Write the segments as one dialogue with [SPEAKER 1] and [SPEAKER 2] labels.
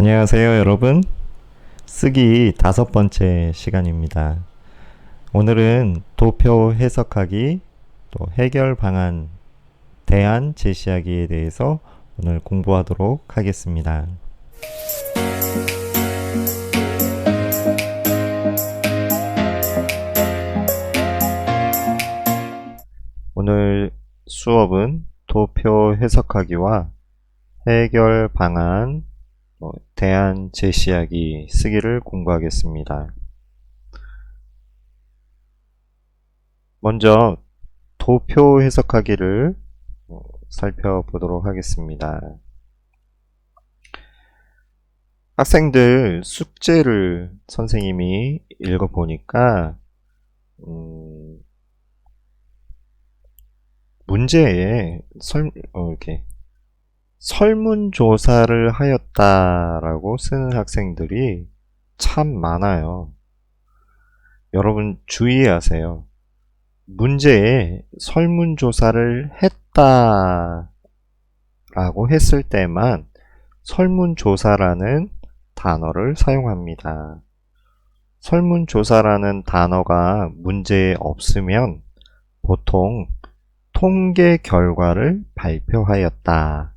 [SPEAKER 1] 안녕하세요, 여러분. 쓰기 5번째 시간입니다. 오늘은 도표 해석하기, 또 해결 방안, 대안 제시하기에 대해서 오늘 공부하도록 하겠습니다. 오늘 수업은 도표 해석하기와 해결 방안, 대안 제시하기 쓰기를 공부하겠습니다. 먼저 도표 해석하기를 살펴보도록 하겠습니다. 학생들 숙제를 선생님이 읽어보니까 문제에 이렇게 설문조사를 하였다라고 쓰는 학생들이 참 많아요. 여러분 주의하세요. 문제에 설문조사를 했다라고 했을 때만 설문조사라는 단어를 사용합니다. 설문조사라는 단어가 문제에 없으면 보통 통계 결과를 발표하였다,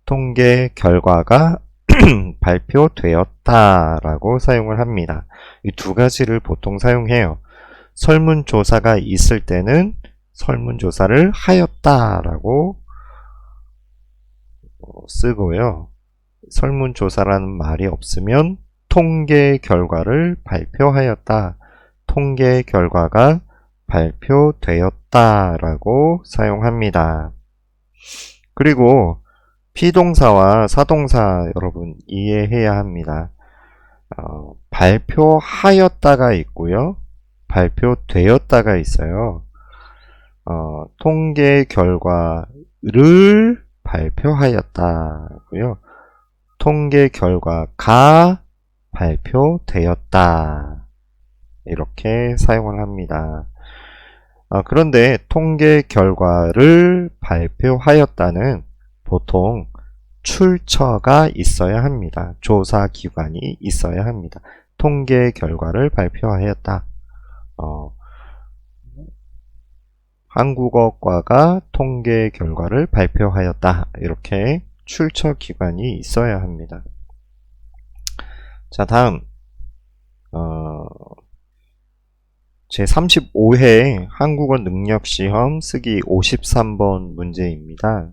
[SPEAKER 1] 통계 결과가 발표되었다라고 사용을 합니다. 이 두 가지를 보통 사용해요. 설문조사가 있을 때는 설문조사를 하였다라고 쓰고요. 설문조사라는 말이 없으면 통계 결과를 발표하였다, 통계 결과가 발표되었다라고 사용합니다. 그리고 피동사와 사동사 여러분 이해해야 합니다. 발표하였다가 있고요, 발표되었다가 있어요. 통계 결과를 발표하였다고요. 통계 결과가 발표되었다, 이렇게 사용을 합니다. 그런데 통계 결과를 발표하였다는 보통 출처가 있어야 합니다. 조사 기관이 있어야 합니다. 통계 결과를 발표하였다. 한국어과가 통계 결과를 발표하였다. 이렇게 출처 기관이 있어야 합니다. 자, 다음 제35회 한국어 능력시험 쓰기 53번 문제입니다.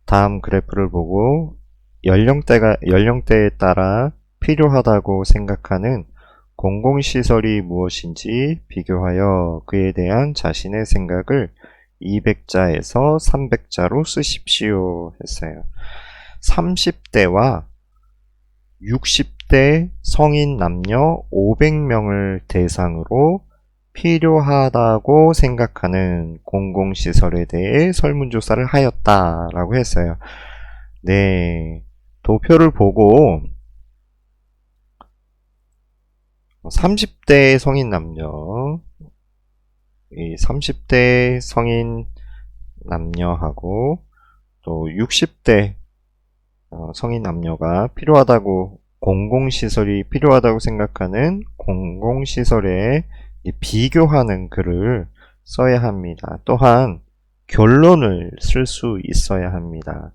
[SPEAKER 1] 다음 그래프를 보고 연령대에 따라 필요하다고 생각하는 공공시설이 무엇인지 비교하여 그에 대한 자신의 생각을 200자에서 300자로 쓰십시오 했어요. 30대와 60대 성인 남녀 500명을 대상으로 필요하다고 생각하는 공공시설에 대해 설문조사를 하였다라고 했어요. 네, 도표를 보고 30대 성인 남녀, 이 30대 성인 남녀하고 또 60대 성인 남녀가 필요하다고, 공공시설이 필요하다고 생각하는 공공시설에 비교하는 글을 써야 합니다. 또한 결론을 쓸 수 있어야 합니다.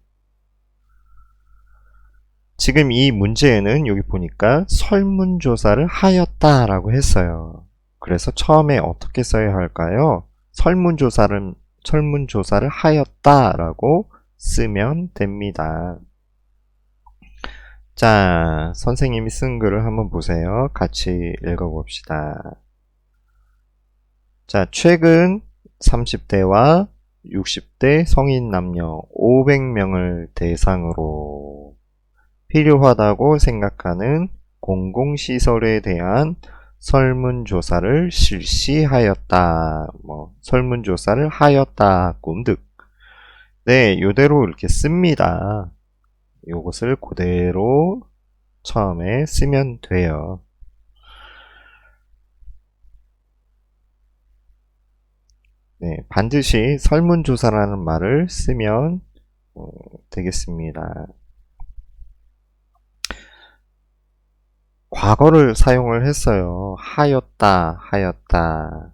[SPEAKER 1] 지금 이 문제에는 여기 보니까 설문조사를 하였다라고 했어요. 그래서 처음에 어떻게 써야 할까요? 설문조사를 하였다라고 쓰면 됩니다. 자, 선생님이 쓴 글을 한번 보세요. 같이 읽어봅시다. 자, 최근 30대와 60대 성인 남녀 500명을 대상으로 필요하다고 생각하는 공공시설에 대한 설문조사를 실시하였다. 설문조사를 하였다. 꿈득. 네, 요대로 이렇게 씁니다. 요것을 그대로 처음에 쓰면 돼요. 네, 반드시 설문조사라는 말을 쓰면 되겠습니다. 과거를 사용을 했어요. 하였다, 하였다.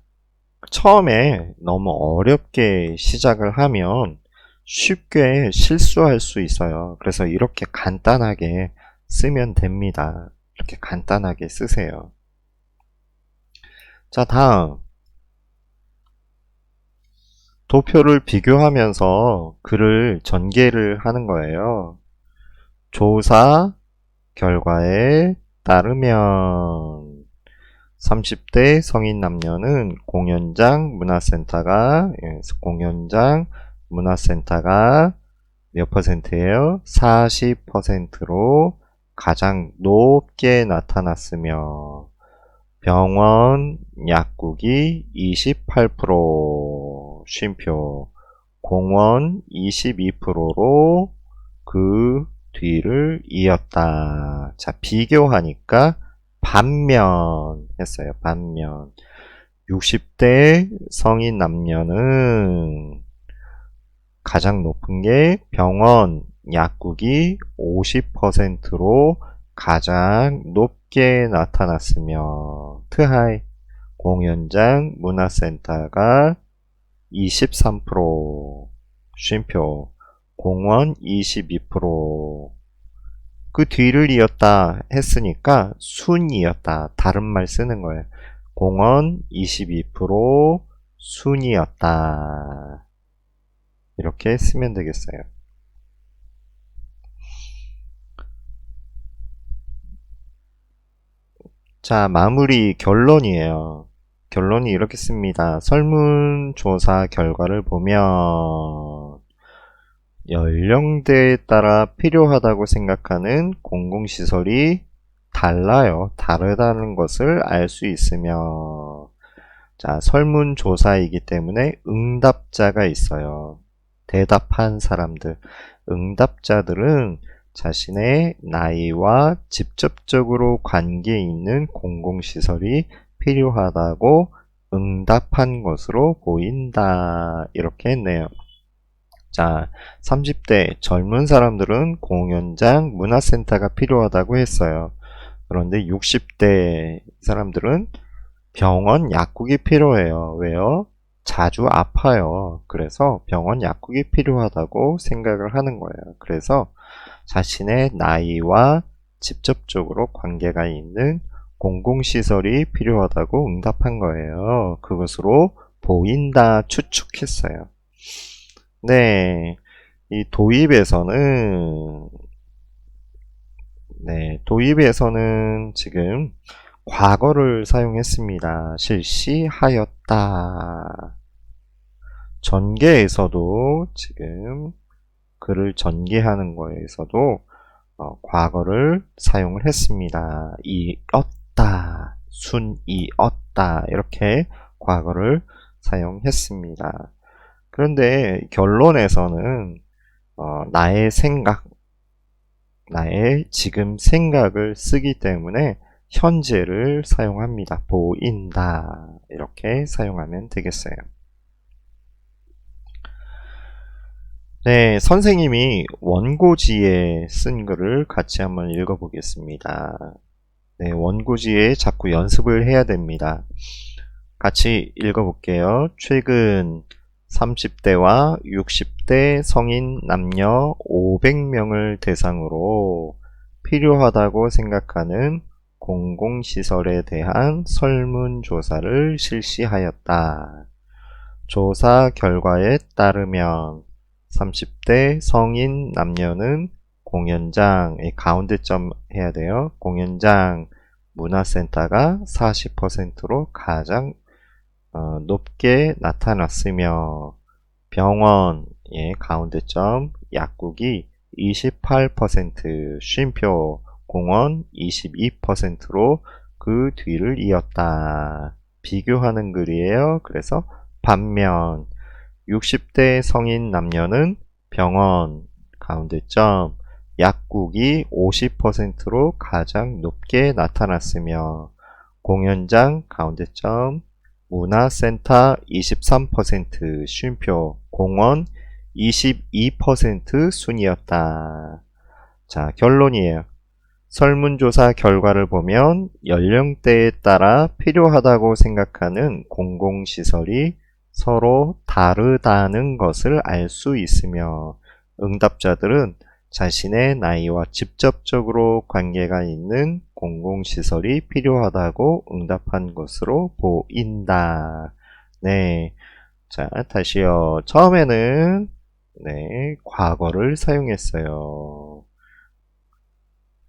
[SPEAKER 1] 처음에 너무 어렵게 시작을 하면 쉽게 실수할 수 있어요. 그래서 이렇게 간단하게 쓰면 됩니다. 이렇게 간단하게 쓰세요. 자, 다음. 도표를 비교하면서 글을 전개를 하는 거예요. 조사 결과에 따르면 30대 성인 남녀는 공연장 문화센터가 몇 퍼센트예요? 40%로 가장 높게 나타났으며 병원 약국이 28%, 쉼표, 공원 22%로 그 뒤를 이었다. 자, 비교하니까 반면 했어요. 반면. 60대 성인 남녀는 가장 높은 게 병원 약국이 50%로 가장 높게 나타났으며 트하이 공연장 문화센터가 23%, 쉼표, 공원 22%, 그 뒤를 이었다 했으니까 순이었다. 다른 말 쓰는 거예요. 공원 22%, 순이었다. 이렇게 쓰면 되겠어요. 자, 마무리 결론이에요. 결론이 이렇게 씁니다. 설문조사 결과를 보면 연령대에 따라 필요하다고 생각하는 공공시설이 달라요. 다르다는 것을 알 수 있으며, 자, 설문조사이기 때문에 응답자가 있어요. 대답한 사람들. 응답자들은 자신의 나이와 직접적으로 관계 있는 공공시설이 필요하다고 응답한 것으로 보인다. 이렇게 했네요. 자, 30대 젊은 사람들은 공연장, 문화센터가 필요하다고 했어요. 그런데 60대 사람들은 병원, 약국이 필요해요. 왜요? 자주 아파요. 그래서 병원, 약국이 필요하다고 생각을 하는 거예요. 그래서 자신의 나이와 직접적으로 관계가 있는 공공시설이 필요하다고 응답한 거예요. 그것으로 보인다, 추측했어요. 네, 이 도입에서는 지금 과거를 사용했습니다. 실시하였다. 전개에서도 지금 글을 전개하는 거에서도 과거를 사용을 했습니다. 이었다, 순이었다 이렇게 과거를 사용했습니다. 그런데 결론에서는 나의 생각, 나의 지금 생각을 쓰기 때문에 현재를 사용합니다. 보인다 이렇게 사용하면 되겠어요. 네, 선생님이 원고지에 쓴 글을 같이 한번 읽어보겠습니다. 네, 원고지에 자꾸 연습을 해야 됩니다. 같이 읽어볼게요. 최근 30대와 60대 성인 남녀 500명을 대상으로 필요하다고 생각하는 공공시설에 대한 설문조사를 실시하였다. 조사 결과에 따르면 30대 성인 남녀는 공연장, 가운데점 해야 돼요. 공연장, 문화센터가 40%로 가장 높게 나타났으며 병원, 가운데점, 약국이 28%, 쉼표, 공원 22%로 그 뒤를 이었다. 비교하는 글이에요. 그래서 반면 60대 성인 남녀는 병원, 가운데점, 약국이 50%로 가장 높게 나타났으며 공연장, 가운데점, 문화센터 23%, 쉼표, 공원 22% 순이었다. 자, 결론이에요. 설문조사 결과를 보면 연령대에 따라 필요하다고 생각하는 공공시설이 서로 다르다는 것을 알 수 있으며 응답자들은 자신의 나이와 직접적으로 관계가 있는 공공시설이 필요하다고 응답한 것으로 보인다. 네. 자, 다시요. 처음에는 네, 과거를 사용했어요.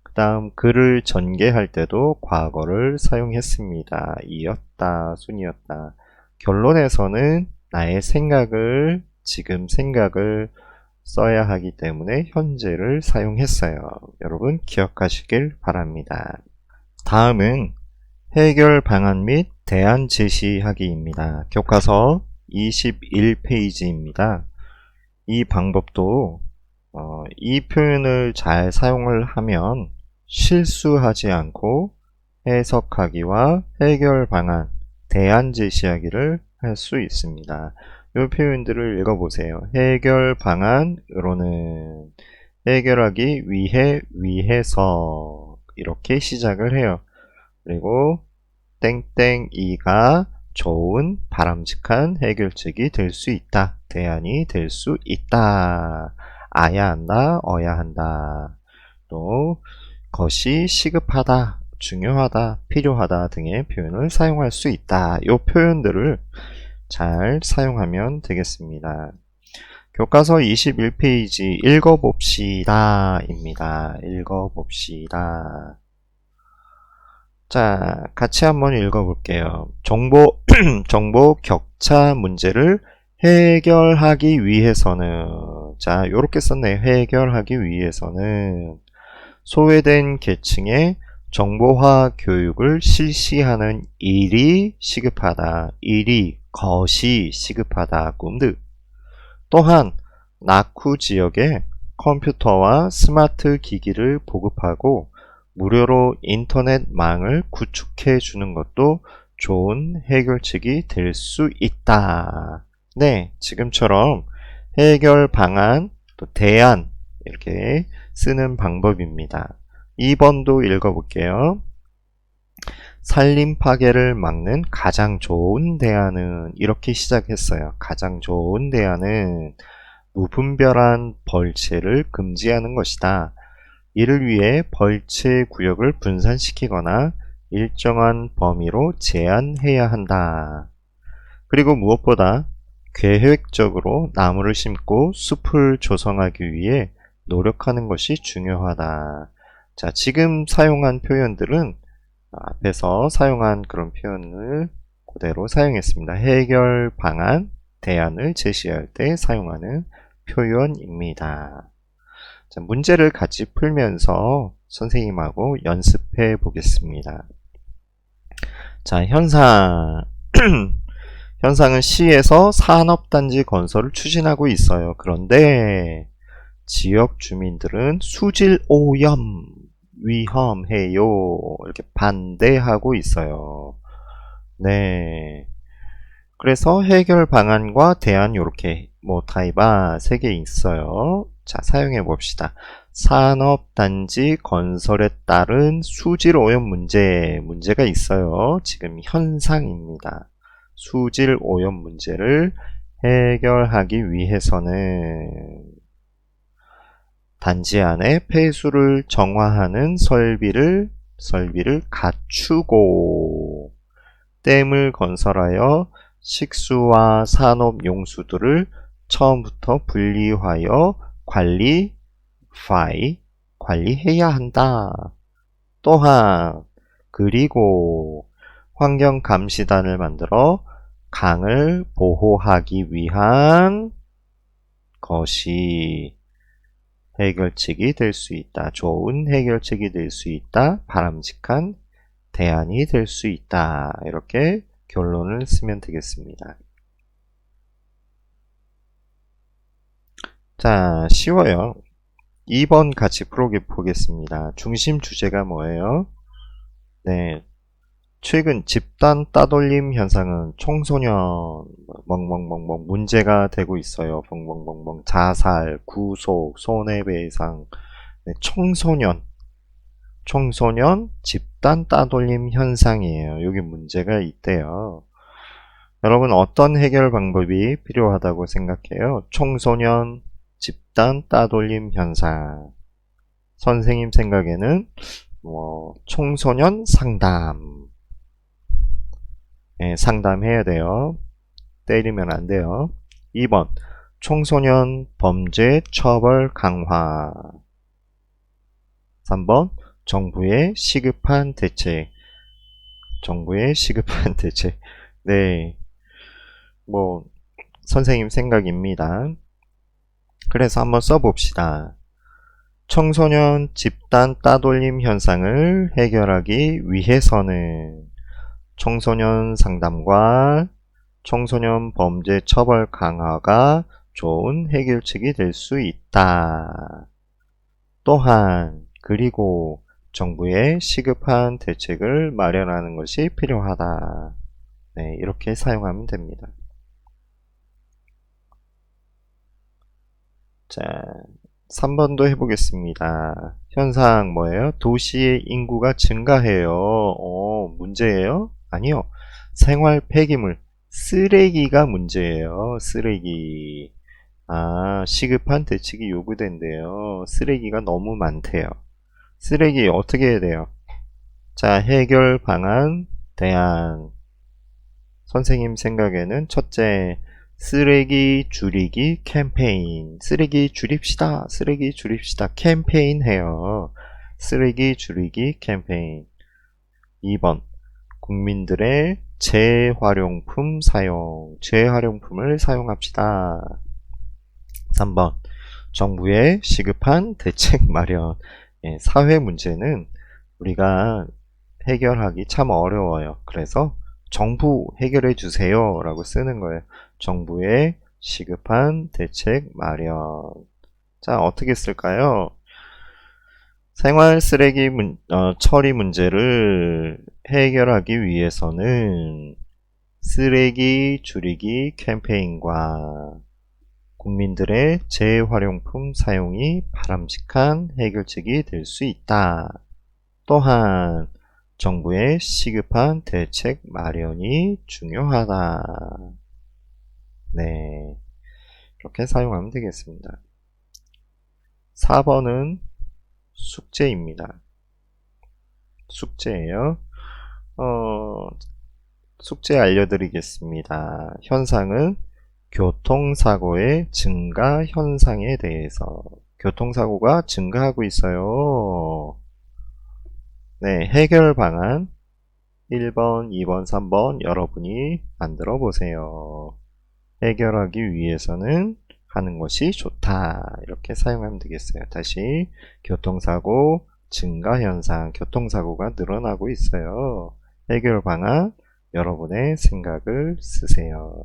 [SPEAKER 1] 그 다음 글을 전개할 때도 과거를 사용했습니다. 이었다, 순이었다. 결론에서는 나의 생각을, 지금 생각을 써야 하기 때문에 현재를 사용했어요. 여러분 기억하시길 바랍니다. 다음은 해결 방안 및 대안 제시하기입니다. 교과서 21페이지입니다. 이 방법도 이 표현을 잘 사용을 하면 실수하지 않고 해석하기와 해결 방안, 대안 제시하기를 할 수 있습니다. 이 표현들을 읽어보세요. 해결 방안으로는 해결하기 위해 위해서 이렇게 시작을 해요. 그리고 땡땡이가 좋은 바람직한 해결책이 될 수 있다. 대안이 될 수 있다. 아야 한다. 어야 한다. 또 것이 시급하다. 중요하다. 필요하다 등의 표현을 사용할 수 있다. 이 표현들을 잘 사용하면 되겠습니다. 교과서 21페이지 읽어봅시다 입니다. 읽어봅시다. 자, 같이 한번 읽어볼게요. 정보 격차 문제를 해결하기 위해서는, 자, 요렇게 썼네요. 해결하기 위해서는 소외된 계층의 정보화 교육을 실시하는 일이 시급하다. 것이 시급하다. 꿈드. 또한 낙후 지역에 컴퓨터와 스마트 기기를 보급하고 무료로 인터넷망을 구축해 주는 것도 좋은 해결책이 될 수 있다. 네, 지금처럼 해결 방안, 또 대안 이렇게 쓰는 방법입니다. 2번도 읽어볼게요. 산림 파괴를 막는 가장 좋은 대안은 이렇게 시작했어요. 가장 좋은 대안은 무분별한 벌채를 금지하는 것이다. 이를 위해 벌채 구역을 분산시키거나 일정한 범위로 제한해야 한다. 그리고 무엇보다 계획적으로 나무를 심고 숲을 조성하기 위해 노력하는 것이 중요하다. 자, 지금 사용한 표현들은 앞에서 사용한 그런 표현을 그대로 사용했습니다. 해결 방안, 대안을 제시할 때 사용하는 표현입니다. 자, 문제를 같이 풀면서 선생님하고 연습해 보겠습니다. 자, 현상. 현상은 시에서 산업단지 건설을 추진하고 있어요. 그런데 지역 주민들은 수질 오염 위험해요. 이렇게 반대하고 있어요. 네. 그래서 해결 방안과 대안 이렇게 타입아 3개 있어요. 자, 사용해 봅시다. 산업단지 건설에 따른 수질 오염 문제가 있어요. 지금 현상입니다. 수질 오염 문제를 해결하기 위해서는 단지 안에 폐수를 정화하는 설비를 갖추고 댐을 건설하여 식수와 산업 용수들을 처음부터 분리하여 관리해야 한다. 또한 그리고 환경감시단을 만들어 강을 보호하기 위한 것이 해결책이 될 수 있다. 좋은 해결책이 될 수 있다. 바람직한 대안이 될 수 있다. 이렇게 결론을 쓰면 되겠습니다. 자, 쉬워요. 2번 같이 풀어보겠습니다. 중심 주제가 뭐예요? 네. 최근 집단 따돌림 현상은 청소년 문제가 되고 있어요. 자살, 구속, 손해배상. 네, 청소년 청소년 집단 따돌림 현상이에요. 여기 문제가 있대요. 여러분 어떤 해결 방법이 필요하다고 생각해요? 청소년 집단 따돌림 현상. 선생님 생각에는 청소년 상담. 네, 상담해야 돼요. 때리면 안 돼요. 2번 청소년 범죄 처벌 강화. 3번 정부의 시급한 대책. 정부의 시급한 대책. 네, 선생님 생각입니다. 그래서 한번 써봅시다. 청소년 집단 따돌림 현상을 해결하기 위해서는 청소년 상담과 청소년 범죄 처벌 강화가 좋은 해결책이 될 수 있다. 또한 그리고 정부의 시급한 대책을 마련하는 것이 필요하다. 네, 이렇게 사용하면 됩니다. 자, 3번도 해보겠습니다. 현상 뭐예요? 도시의 인구가 증가해요. 문제예요? 아니요. 생활 폐기물, 쓰레기가 문제예요. 쓰레기. 시급한 대책이 요구된대요. 쓰레기가 너무 많대요. 쓰레기 어떻게 해야 돼요? 자, 해결 방안, 대안. 선생님 생각에는 첫째, 쓰레기 줄이기 캠페인. 쓰레기 줄입시다. 쓰레기 줄입시다. 캠페인 해요. 쓰레기 줄이기 캠페인. 2번, 국민들의 재활용품 사용. 재활용품을 사용합시다. 3번, 정부의 시급한 대책 마련. 사회 문제는 우리가 해결하기 참 어려워요. 그래서 정부 해결해 주세요 라고 쓰는 거예요. 정부의 시급한 대책 마련. 자, 어떻게 쓸까요? 생활 쓰레기 처리 문제를 해결하기 위해서는 쓰레기 줄이기 캠페인과 국민들의 재활용품 사용이 바람직한 해결책이 될 수 있다. 또한 정부의 시급한 대책 마련이 중요하다. 네, 이렇게 사용하면 되겠습니다. 4번은 숙제입니다. 숙제예요. 숙제 알려드리겠습니다. 현상은 교통사고의 증가 현상에 대해서. 교통사고가 증가하고 있어요. 네, 해결 방안 1번, 2번, 3번 여러분이 만들어 보세요. 해결하기 위해서는 하는 것이 좋다. 이렇게 사용하면 되겠어요. 다시 교통사고 증가 현상, 교통사고가 늘어나고 있어요. 해결 방안 여러분의 생각을 쓰세요.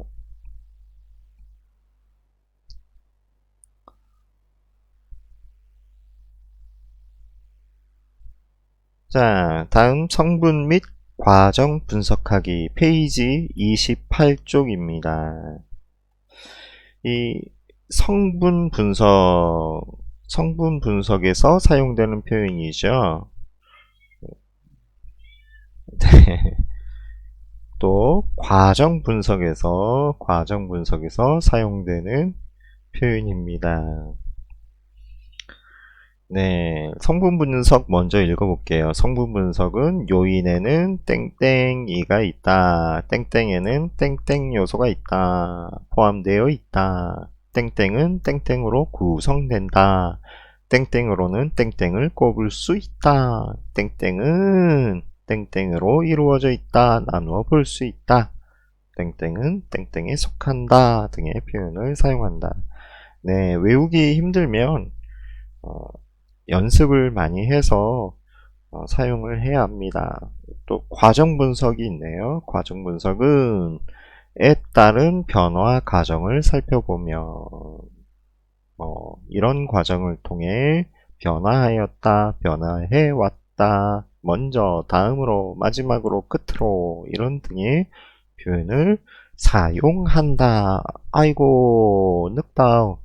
[SPEAKER 1] 자, 다음 성분 및 과정 분석하기 페이지 28쪽입니다. 이 성분 분석에서 사용되는 표현이죠. 네. 또 과정 분석에서 사용되는 표현입니다. 네, 성분 분석 먼저 읽어볼게요. 성분 분석은 요인에는 땡땡이가 있다. 땡땡에는 땡땡 요소가 있다. 포함되어 있다. 땡땡은 땡땡으로 구성된다. 땡땡으로는 땡땡을 꼽을 수 있다. 땡땡은 땡땡으로 이루어져 있다. 나누어 볼 수 있다. 땡땡은 땡땡에 속한다. 등의 표현을 사용한다. 네, 외우기 힘들면 연습을 많이 해서 사용을 해야 합니다. 또 과정 분석이 있네요. 과정 분석은 에 따른 변화 과정을 살펴보며 이런 과정을 통해 변화하였다, 변화해왔다, 먼저, 다음으로, 마지막으로, 끝으로 이런 등의 표현을 사용한다. 아이고 늑다.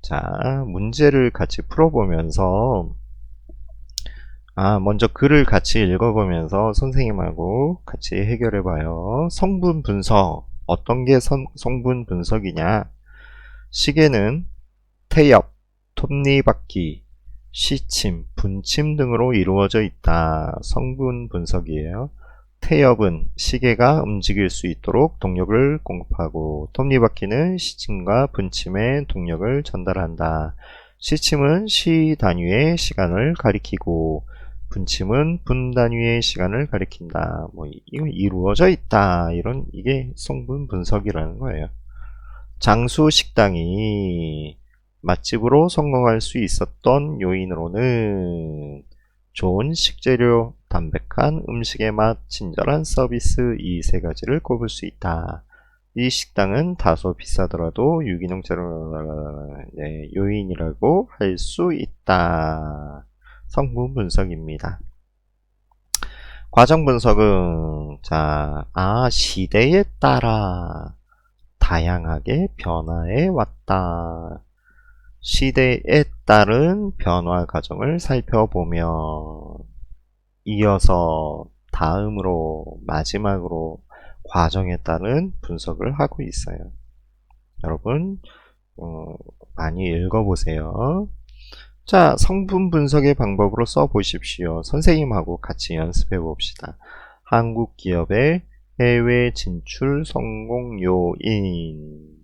[SPEAKER 1] 자, 문제를 같이 풀어보면서 먼저 글을 같이 읽어보면서 선생님하고 같이 해결해봐요. 성분 분석. 어떤 게 성분 분석이냐? 시계는 태엽, 톱니바퀴, 시침, 분침 등으로 이루어져 있다. 성분 분석이에요. 태엽은 시계가 움직일 수 있도록 동력을 공급하고, 톱니바퀴는 시침과 분침에 동력을 전달한다. 시침은 시 단위의 시간을 가리키고, 분침은 분 단위의 시간을 가리킨다. 이거 이루어져 있다. 이게 성분 분석이라는 거예요. 장수 식당이 맛집으로 성공할 수 있었던 요인으로는 좋은 식재료, 담백한 음식의 맛, 친절한 서비스 이 세 가지를 꼽을 수 있다. 이 식당은 다소 비싸더라도 유기농 재료 요인이라고 할 수 있다. 성분 분석입니다. 과정 분석은 시대에 따라 다양하게 변화해 왔다. 시대에 따른 변화 과정을 살펴보면 이어서 다음으로 마지막으로 과정에 따른 분석을 하고 있어요. 여러분 많이 읽어보세요. 자, 성분 분석의 방법으로 써보십시오. 선생님하고 같이 연습해 봅시다. 한국 기업의 해외 진출 성공 요인.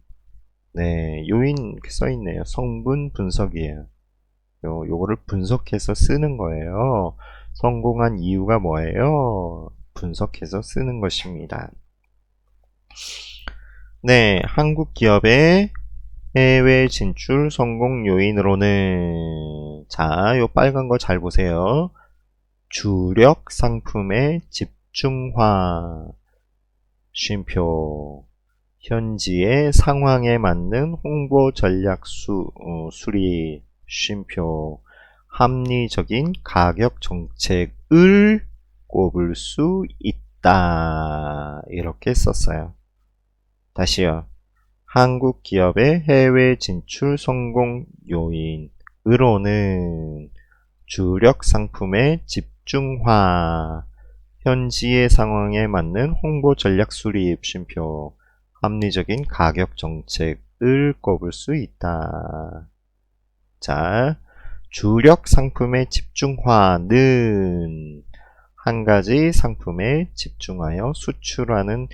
[SPEAKER 1] 네, 요인 이렇게 써있네요. 성분 분석이에요. 요거를 분석해서 쓰는 거예요. 성공한 이유가 뭐예요? 분석해서 쓰는 것입니다. 네, 한국 기업의 해외 진출 성공 요인으로는 요 빨간 거 잘 보세요. 주력 상품의 집중화, 쉼표, 현지의 상황에 맞는 홍보 전략 수립, 쉼표, 합리적인 가격 정책을 꼽을 수 있다. 이렇게 썼어요. 다시요. 한국 기업의 해외 진출 성공 요인으로는 주력 상품의 집중화, 현지의 상황에 맞는 홍보 전략 수립, 쉼표, 합리적인 가격 정책을 꼽을 수 있다. 자, 주력 상품의 집중화는 한 가지 상품에 집중하여 수출하는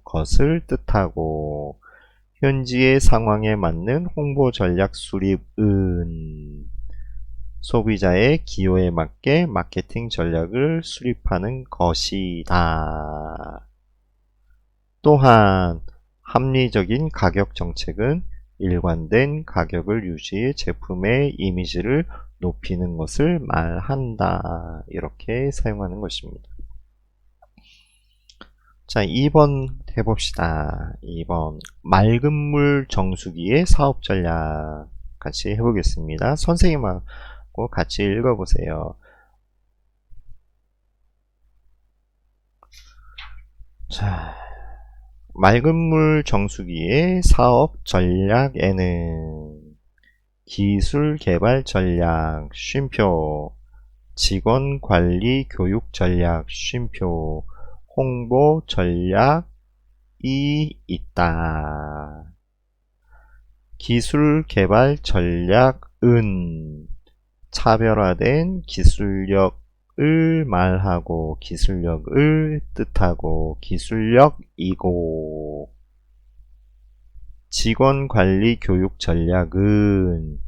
[SPEAKER 1] 것을 뜻하고, 현지의 상황에 맞는 홍보 전략 수립은 소비자의 기호에 맞게 마케팅 전략을 수립하는 것이다. 또한 합리적인 가격 정책은 일관된 가격을 유지해 제품의 이미지를 높이는 것을 말한다. 이렇게 사용하는 것입니다. 자, 2번 해봅시다. 2번 맑은 물 정수기의 사업 전략 같이 해보겠습니다. 선생님하고 같이 읽어보세요. 자, 맑은 물 정수기의 사업 전략에는 기술 개발 전략, 쉼표, 직원 관리 교육 전략, 쉼표, 홍보 전략이 있다. 기술 개발 전략은 차별화된 기술력을 말하고 기술력을 뜻하고 기술력이고, 직원 관리 교육 전략은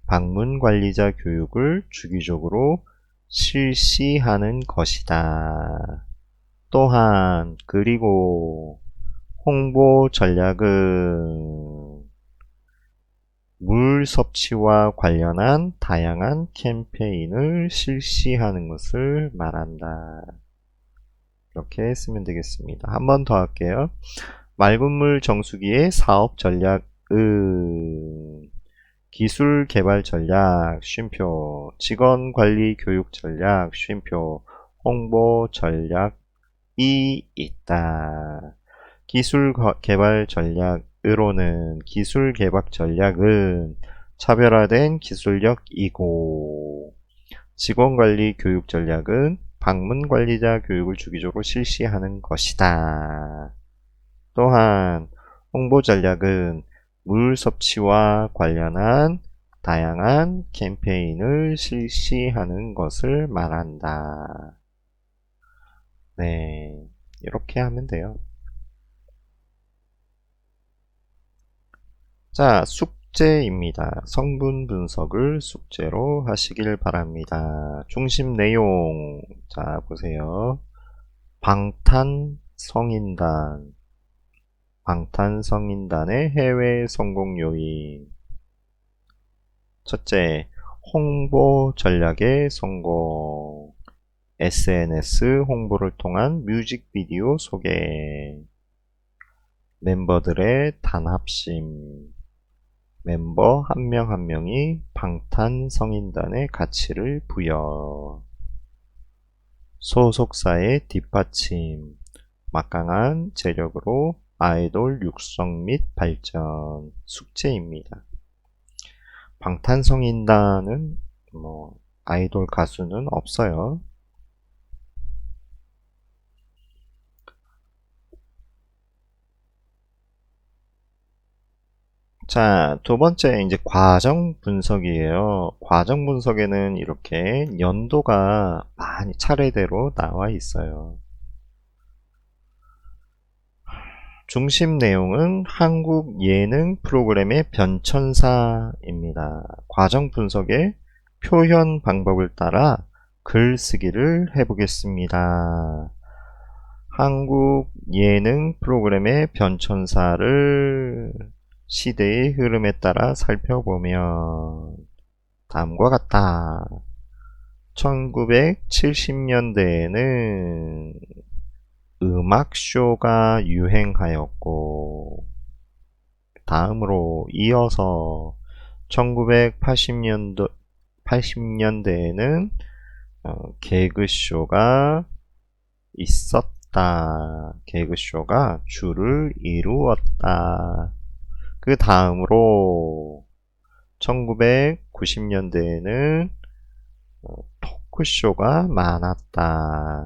[SPEAKER 1] 방문 관리자 교육을 주기적으로 실시하는 것이다. 또한 그리고 홍보 전략은 물 섭취와 관련한 다양한 캠페인을 실시하는 것을 말한다. 이렇게 쓰면 되겠습니다. 한 번 더 할게요. 맑은 물 정수기의 사업 전략은 기술 개발 전략, 쉼표, 직원 관리 교육 전략, 쉼표, 홍보 전략이 있다. 기술 개발 전략으로는 기술 개발 전략은 차별화된 기술력이고, 직원관리 교육 전략은 방문관리자 교육을 주기적으로 실시하는 것이다. 또한 홍보 전략은 물 섭취와 관련한 다양한 캠페인을 실시하는 것을 말한다. 네, 이렇게 하면 돼요. 자, 숙제입니다. 성분 분석을 숙제로 하시길 바랍니다. 중심 내용, 자, 보세요. 방탄성인단, 방탄성인단의 해외 성공 요인. 첫째, 홍보 전략의 성공. SNS 홍보를 통한 뮤직비디오 소개. 멤버들의 단합심. 멤버 한 명 한 명이 방탄성인단의 가치를 부여. 소속사의 뒷받침. 막강한 재력으로 아이돌 육성 및 발전. 숙제입니다. 방탄성인단은 아이돌 가수는 없어요. 자, 두 번째 이제 과정 분석이에요. 과정 분석에는 이렇게 연도가 많이 차례대로 나와 있어요. 중심 내용은 한국 예능 프로그램의 변천사입니다. 과정 분석의 표현 방법을 따라 글쓰기를 해보겠습니다. 한국 예능 프로그램의 변천사를 시대의 흐름에 따라 살펴보면 다음과 같다. 1970년대에는 음악쇼가 유행하였고, 다음으로 이어서 1980년대에는 개그쇼가 있었다. 개그쇼가 주를 이루었다. 그 다음으로 1990년대에는 토크쇼가 많았다.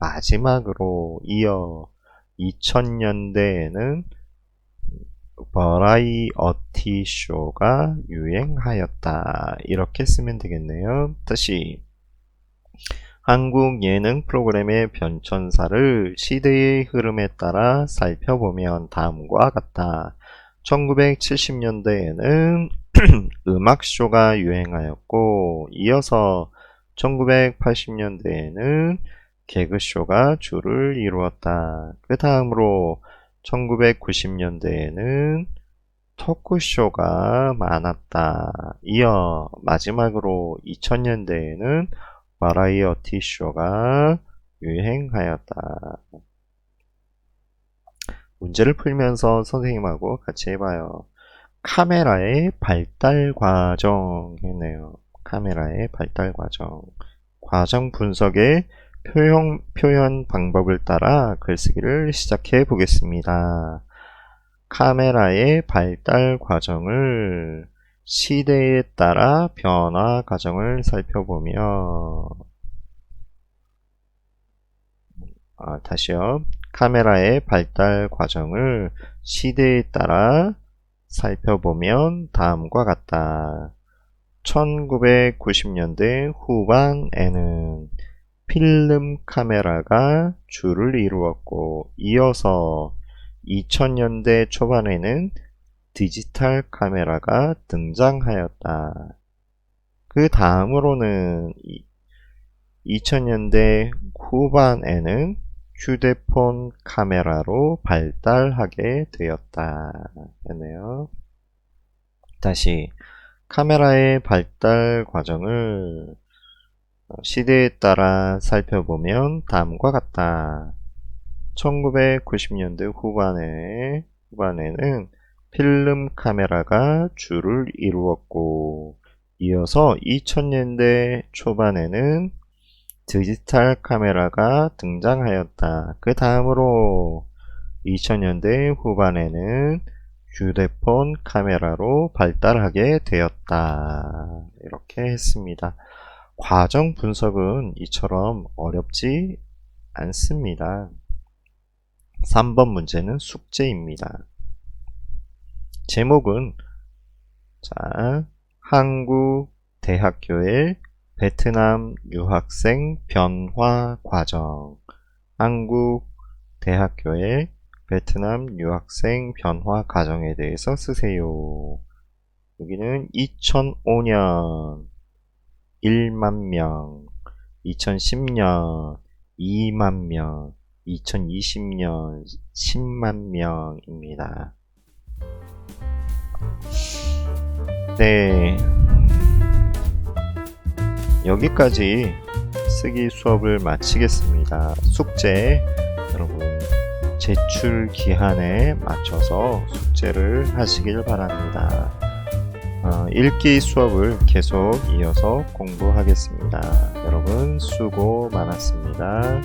[SPEAKER 1] 마지막으로 이어 2000년대에는 버라이어티 쇼가 유행하였다. 이렇게 쓰면 되겠네요. 다시 한국 예능 프로그램의 변천사를 시대의 흐름에 따라 살펴보면 다음과 같다. 1970년대에는 음악쇼가 유행하였고, 이어서 1980년대에는 개그쇼가 주를 이루었다. 그 다음으로 1990년대에는 토크쇼가 많았다. 이어 마지막으로 2000년대에는 바라이어티 쇼가 유행하였다. 문제를 풀면서 선생님하고 같이 해봐요. 카메라의 발달 과정 했네요. 카메라의 발달 과정. 과정 분석의 표현 방법을 따라 글쓰기를 시작해 보겠습니다. 카메라의 발달 과정을 시대에 따라 변화 과정을 살펴보며 다시요. 카메라의 발달 과정을 시대에 따라 살펴보면 다음과 같다. 1990년대 후반에는 필름 카메라가 주를 이루었고, 이어서 2000년대 초반에는 디지털 카메라가 등장하였다. 그 다음으로는 2000년대 후반에는 휴대폰 카메라로 발달하게 되었다. 했네요. 다시 카메라의 발달 과정을 시대에 따라 살펴보면 다음과 같다. 1990년대 후반에는 필름 카메라가 주를 이루었고, 이어서 2000년대 초반에는 디지털 카메라가 등장하였다. 그 다음으로 2000년대 후반에는 휴대폰 카메라로 발달하게 되었다. 이렇게 했습니다. 과정 분석은 이처럼 어렵지 않습니다. 3번 문제는 숙제입니다. 제목은 한국 대학교의 베트남 유학생 변화 과정. 한국 대학교의 베트남 유학생 변화 과정에 대해서 쓰세요. 여기는 2005년 1만 명, 2010년 2만 명, 2020년 10만 명입니다. 네. 여기까지 쓰기 수업을 마치겠습니다. 숙제 여러분 제출 기한에 맞춰서 숙제를 하시길 바랍니다. 읽기 수업을 계속 이어서 공부하겠습니다. 여러분 수고 많았습니다.